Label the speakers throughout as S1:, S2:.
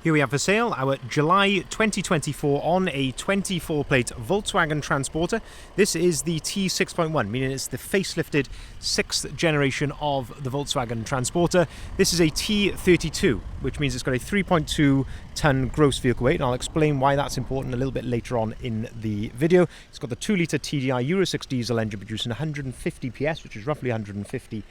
S1: Here we have for sale our July 2024 on a 24-plate Volkswagen Transporter. This is the T6.1, meaning it's the facelifted 6th generation of the Volkswagen Transporter. This is a T32, which means it's got a 3.2-ton gross vehicle weight, and I'll explain why that's important a little bit later on in the video. It's got the 2-litre TDI Euro 6 diesel engine producing 150 PS, which is roughly 150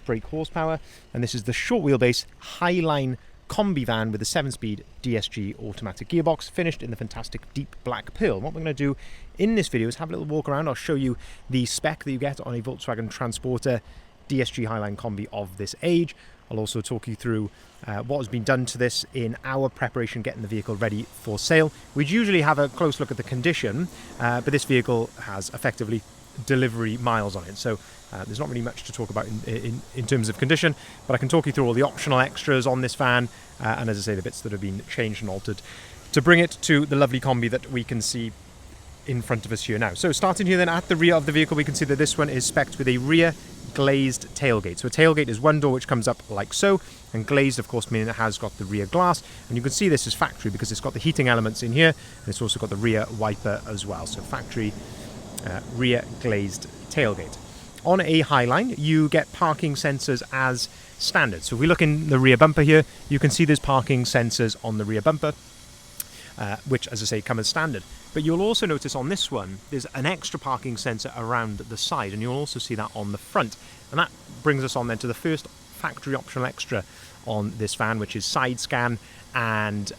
S1: brake horsepower, and this is the short wheelbase Highline Kombi van with a 7-speed DSG automatic gearbox, finished in the fantastic deep black pearl. What we're going to do in this video is have a little walk around. I'll show you the spec that you get on a Volkswagen Transporter DSG Highline Kombi of this age. I'll also talk you through what has been done to this in our preparation getting the vehicle ready for sale. We'd usually have a close look at the condition, but this vehicle has effectively delivery miles on it, so there's not really much to talk about in terms of condition, but I can talk you through all the optional extras on this van, and as I say, the bits that have been changed and altered to bring it to the lovely Kombi that we can see in front of us here now. So starting here then at the rear of the vehicle, we can see that this one is spec'd with a rear glazed tailgate. So a tailgate is one door which comes up like so, and glazed of course meaning it has got the rear glass, and you can see this is factory because it's got the heating elements in here, and it's also got the rear wiper as well. So factory rear glazed tailgate. On a Highline, you get parking sensors as standard. So if we look in the rear bumper here, you can see there's parking sensors on the rear bumper, which, as I say, come as standard. But you'll also notice on this one, there's an extra parking sensor around the side, and you'll also see that on the front. And that brings us on then to the first factory optional extra on this van, which is side scan, and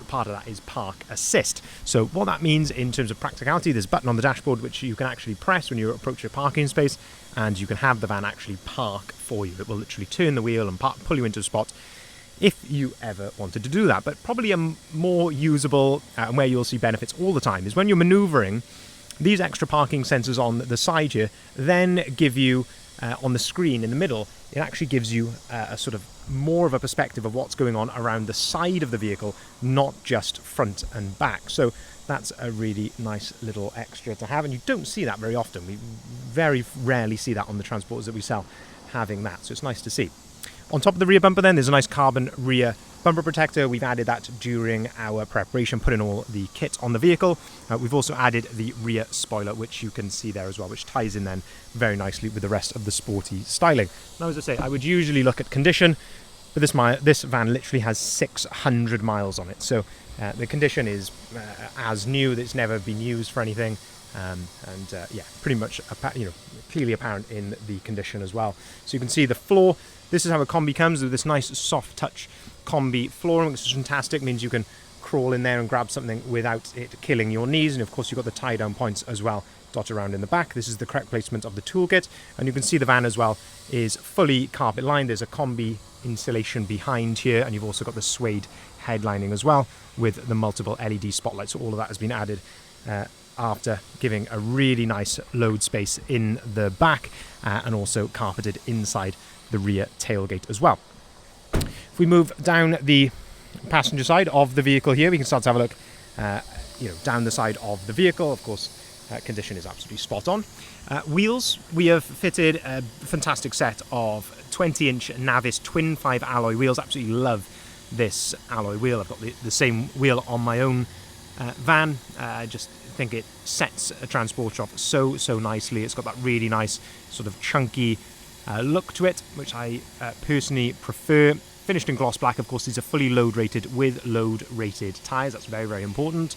S1: part of that is park assist. So what that means in terms of practicality, there's a button on the dashboard which you can actually press when you approach a parking space, and you can have the van actually park for you. It will literally turn the wheel and pull you into a spot if you ever wanted to do that. But probably a more usable and where you'll see benefits all the time is when you're maneuvering. These extra parking sensors on the side here then give you on the screen in the middle, it actually gives you a sort of more of a perspective of what's going on around the side of the vehicle, not just front and back. So that's a really nice little extra to have, and you don't see that very often. We very rarely see that on the transporters that we sell, having that, so it's nice to see. On top of the rear bumper then, there's a nice carbon rear bumper protector. We've added that during our preparation, putting all the kit on the vehicle. We've also added the rear spoiler, which you can see there as well, which ties in then very nicely with the rest of the sporty styling. Now, as I say, I would usually look at condition, but this van literally has 600 miles on it. So the condition is as new, that it's never been used for anything. Yeah, pretty much clearly apparent in the condition as well. So you can see the floor. This is how a Kombi comes, with this nice soft touch Kombi flooring, which is fantastic. Means you can crawl in there and grab something without it killing your knees. And of course you've got the tie down points as well dotted around in the back. This is the correct placement of the toolkit, and you can see the van as well is fully carpet lined. There's a Kombi insulation behind here, and you've also got the suede headlining as well with the multiple LED spotlights. So all of that has been added after giving a really nice load space in the back, and also carpeted inside the rear tailgate as well. If we move down the passenger side of the vehicle here, we can start to have a look down the side of the vehicle. Of course, condition is absolutely spot on. Wheels, we have fitted a fantastic set of 20-inch Navis twin 5 alloy wheels. Absolutely love this alloy wheel. I've got the same wheel on my own van. I just think it sets a Transporter off so nicely. It's got that really nice sort of chunky look to it, which I personally prefer. Finished in gloss black. Of course, these are fully load rated with load rated tyres. That's very important,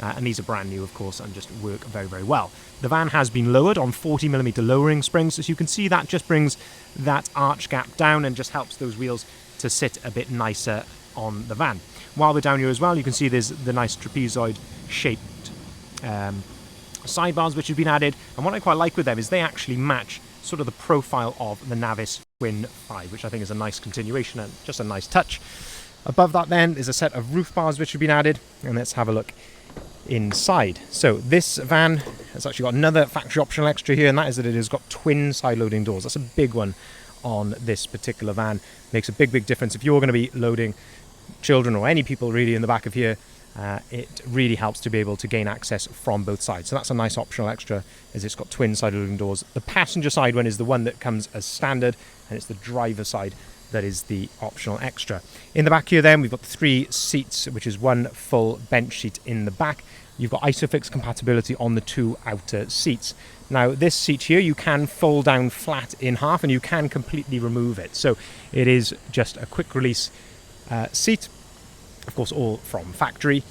S1: and these are brand new, of course, and just work very well. The van has been lowered on 40mm lowering springs, so you can see that just brings that arch gap down and just helps those wheels to sit a bit nicer on the van. While we're down here as well, you can see there's the nice trapezoid shaped sidebars which have been added, and what I quite like with them is they actually match sort of the profile of the Navis Twin 5, which I think is a nice continuation and just a nice touch. Above that then is a set of roof bars which have been added, and let's have a look inside. So this van has actually got another factory optional extra here, and that is that it has got twin side loading doors. That's a big one on this particular van. Makes a big difference if you're going to be loading children or any people really in the back of here. It really helps to be able to gain access from both sides. So that's a nice optional extra, as it's got twin side loading doors. The passenger side one is the one that comes as standard, and it's the driver side that is the optional extra. In the back here then, we've got 3 seats, which is 1 full bench seat in the back. You've got ISOFIX compatibility on the 2 outer seats. Now this seat here, you can fold down flat in half and you can completely remove it. So it is just a quick release seat, of course all from factory,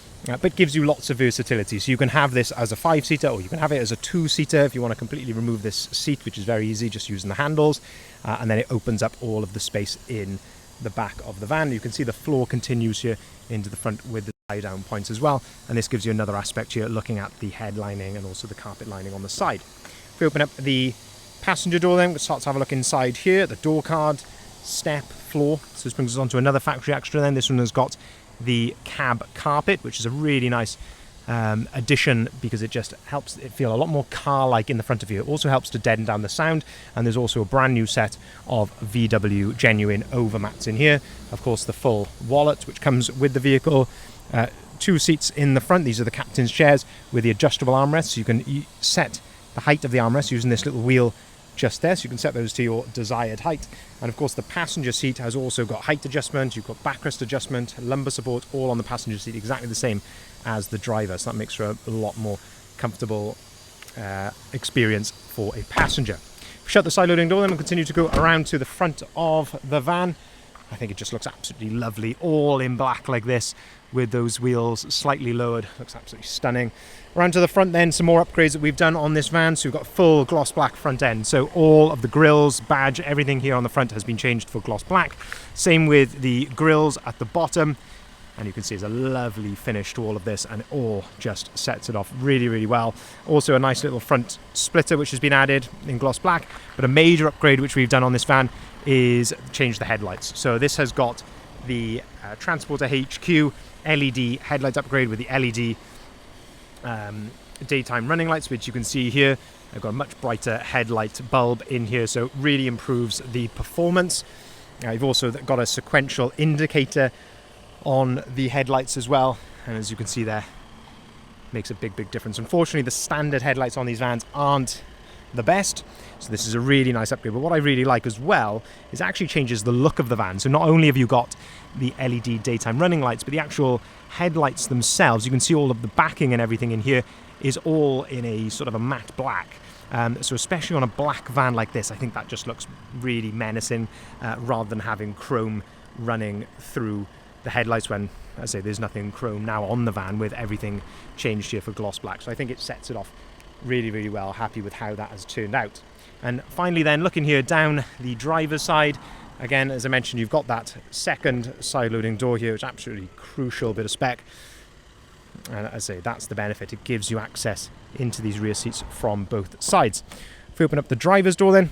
S1: but gives you lots of versatility. So you can have this as a 5-seater, or you can have it as a 2-seater if you want to completely remove this seat, which is very easy, just using the handles. And then it opens up all of the space in the back of the van. You can see the floor continues here into the front with the tie down points as well, and this gives you another aspect here looking at the head lining and also the carpet lining on the side. If we open up the passenger door then, we'll start to have a look inside here. The door card, step, floor. So this brings us on to another factory extra then. This one has got the cab carpet, which is a really nice addition because it just helps it feel a lot more car-like in the front of you. It also helps to deaden down the sound, and there's also a brand new set of VW genuine overmats in here. Of course, the full wallet which comes with the vehicle. 2 seats in the front. These are the captain's chairs with the adjustable armrests. You can set the height of the armrest using this little wheel just there, so you can set those to your desired height. And of course the passenger seat has also got height adjustment, you've got backrest adjustment, lumbar support, all on the passenger seat, exactly the same as the driver, so that makes for a lot more comfortable experience for a passenger. Shut the side loading door then, we'll continue to go around to the front of the van. I think it just looks absolutely lovely, all in black like this, with those wheels slightly lowered. Looks absolutely stunning. Around to the front then, some more upgrades that we've done on this van. So we've got full gloss black front end. So all of the grills, badge, everything here on the front has been changed for gloss black. Same with the grills at the bottom. And you can see there's a lovely finish to all of this, and it all just sets it off really, really well. Also a nice little front splitter which has been added in gloss black. But a major upgrade which we've done on this van is change the headlights. So this has got the Transporter HQ LED headlight upgrade with the LED daytime running lights, which you can see here. I've got a much brighter headlight bulb in here, so it really improves the performance. You've also got a sequential indicator on the headlights as well, and as you can see there, makes a big difference. Unfortunately, the standard headlights on these vans aren't the best, so this is a really nice upgrade. But what I really like as well is it actually changes the look of the van. So not only have you got the LED daytime running lights, but the actual headlights themselves, you can see all of the backing and everything in here is all in a sort of a matte black. So especially on a black van like this, I think that just looks really menacing, rather than having chrome running through the headlights when, as I say, there's nothing chrome now on the van, with everything changed here for gloss black. So I think it sets it off really well. Happy with how that has turned out. And finally then, looking here down the driver's side, again, as I mentioned, you've got that second side loading door here, which is absolutely crucial bit of spec. And as I say, that's the benefit. It gives you access into these rear seats from both sides. If we open up the driver's door then,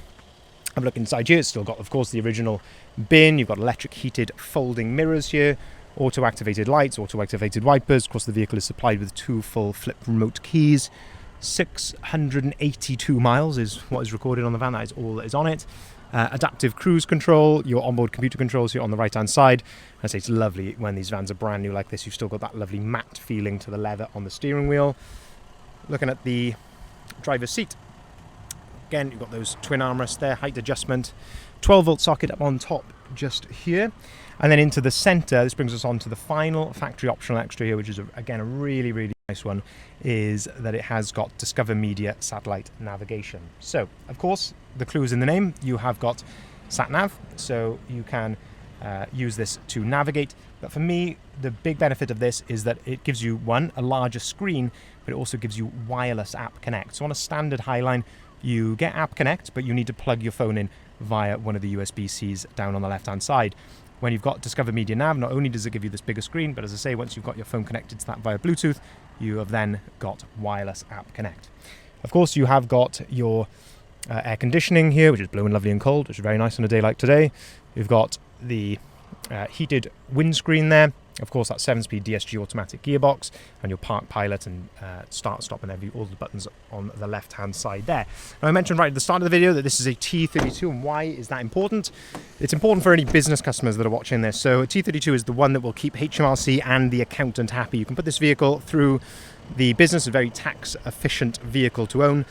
S1: have a look inside here. It's still got, of course, the original bin. You've got electric heated folding mirrors here, auto activated lights, auto activated wipers. Of course, the vehicle is supplied with 2 full flip remote keys. 682 miles is what is recorded on the van. That is all that is on it. Adaptive cruise control, your onboard computer controls here on the right hand side. I say it's lovely when these vans are brand new like this. You've still got that lovely matte feeling to the leather on the steering wheel. Looking at the driver's seat, again, you've got those twin armrests there, height adjustment, 12 volt socket up on top just here. And then into the center, this brings us on to the final factory optional extra here, which is again a really nice one, is that it has got Discover Media satellite navigation. So of course, the clue is in the name. You have got sat nav, so you can use this to navigate. But for me, the big benefit of this is that it gives you, one, a larger screen, but it also gives you wireless app connect. So on a standard Highline, you get app connect, but you need to plug your phone in via one of the USB-Cs down on the left hand side. When you've got Discover Media Nav, not only does it give you this bigger screen, but as I say, once you've got your phone connected to that via Bluetooth, you have then got wireless app connect. Of course, you have got your air conditioning here, which is blowing lovely and cold, which is very nice on a day like today. You've got the heated windscreen there. Of course, that 7-speed DSG automatic gearbox, and your park pilot and start, stop, and all the buttons on the left-hand side there. Now, I mentioned right at the start of the video that this is a T32, and why is that important? It's important for any business customers that are watching this. So a T32 is the one that will keep HMRC and the accountant happy. You can put this vehicle through the business, a very tax-efficient vehicle to own.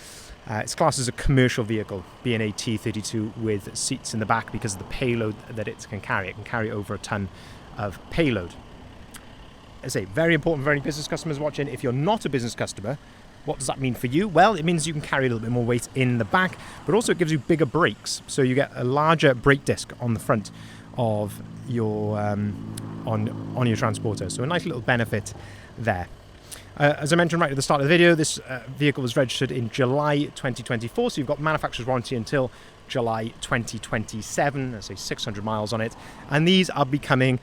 S1: It's classed as a commercial vehicle, being a T32 with seats in the back because of the payload that it can carry. It can carry over a ton of payload. As I say, very important for any business customers watching. If you're not a business customer, what does that mean for you? Well, it means you can carry a little bit more weight in the back, but also it gives you bigger brakes. So you get a larger brake disc on the front of your on your transporter. So a nice little benefit there. As I mentioned right at the start of the video, this vehicle was registered in July 2024, so you've got manufacturer's warranty until July 2027. Let's say 600 miles on it, and these are becoming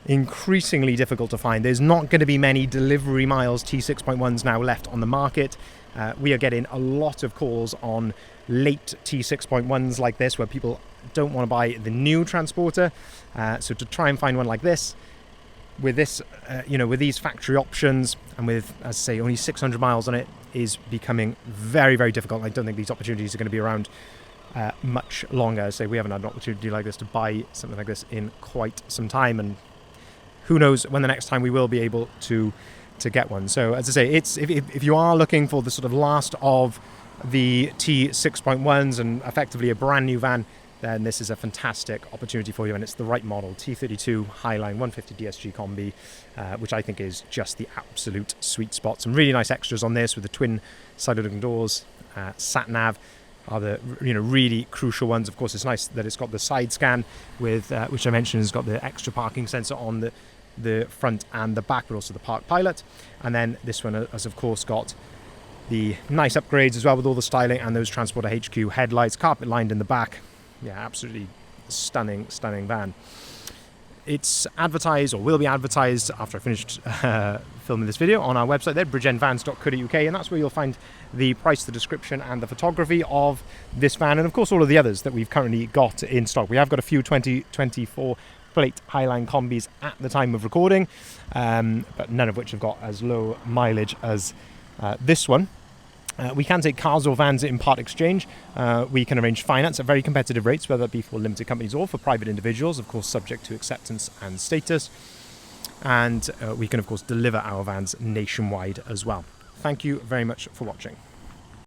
S1: increasingly difficult to find. There's not going to be many delivery miles T6.1s now left on the market. We are getting a lot of calls on late T6.1s like this, where people don't want to buy the new transporter. So to try and find one like this, with this, with these factory options and with, as I say, only 600 miles on it, is becoming very, very difficult. I don't think these opportunities are going to be around much longer. So we haven't had an opportunity like this to buy something like this in quite some time, and who knows when the next time we will be able to get one. So as I say, it's if you are looking for the sort of last of the T6.1s and effectively a brand new van, then this is a fantastic opportunity for you, and it's the right model. T32 Highline 150 DSG Kombi, which I think is just the absolute sweet spot. Some really nice extras on this with the twin side-looking doors. Sat nav are the really crucial ones. Of course, it's nice that it's got the side scan with which I mentioned has got the extra parking sensor on the front and the back, but also the Park Pilot. And then this one has of course got the nice upgrades as well, with all the styling and those Transporter HQ headlights, carpet lined in the back. Yeah, absolutely stunning van. It's advertised, or will be advertised after I finished filming this video, on our website there, bridgeendvans.co.uk, and that's where you'll find the price, the description and the photography of this van, and of course all of the others that we've currently got in stock. We have got a few 2024 plate Highline Kombis at the time of recording, but none of which have got as low mileage as this one. We can take cars or vans in part exchange. We can arrange finance at very competitive rates, whether it be for limited companies or for private individuals, of course subject to acceptance and status. And we can of course deliver our vans nationwide as well. Thank you very much for watching.